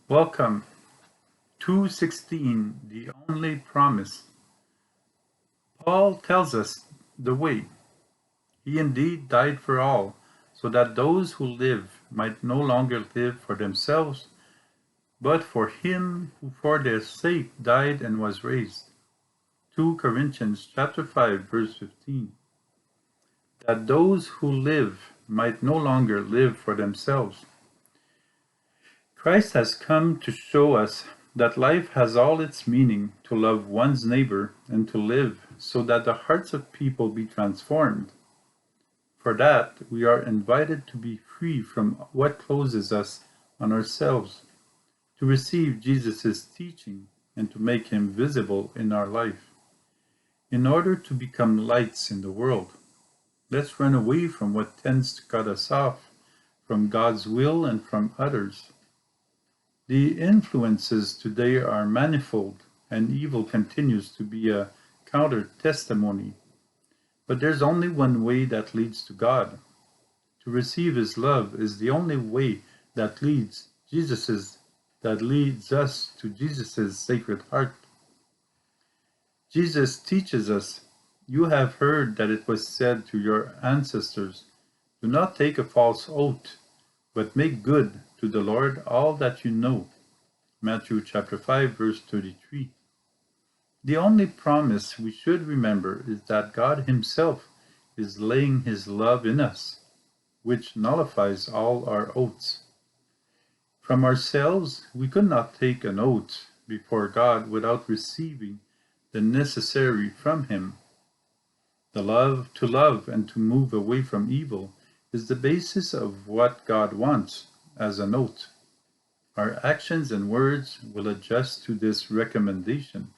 Welcome. 2:16, the only promise. Paul tells us the way. He indeed died for all, so that those who live might no longer live for themselves, but for him who for their sake died and was raised. 2 Corinthians chapter 5 verse 15. That those who live might no longer live for themselves. Christ has come to show us that life has all its meaning to love one's neighbor and to live so that the hearts of people be transformed. For that, we are invited to be free from what closes us on ourselves, to receive Jesus' teaching and to make him visible in our life. In order to become lights in the world, let's run away from what tends to cut us off from God's will and from others. The influences today are manifold, and evil continues to be a counter-testimony. But there's only one way that leads to God. To receive his love is the only way that leads us to Jesus' sacred heart. Jesus teaches us, "You have heard that it was said to your ancestors, 'Do not take a false oath, but make good to the Lord all that you know.'" Matthew chapter 5 verse 33. The only promise we should remember is that God himself is laying his love in us, which nullifies all our oaths. From ourselves, we could not take an oath before God without receiving the necessary from him. The love to love and to move away from evil is the basis of what God wants as an oath. Our actions and words will adjust to this recommendation.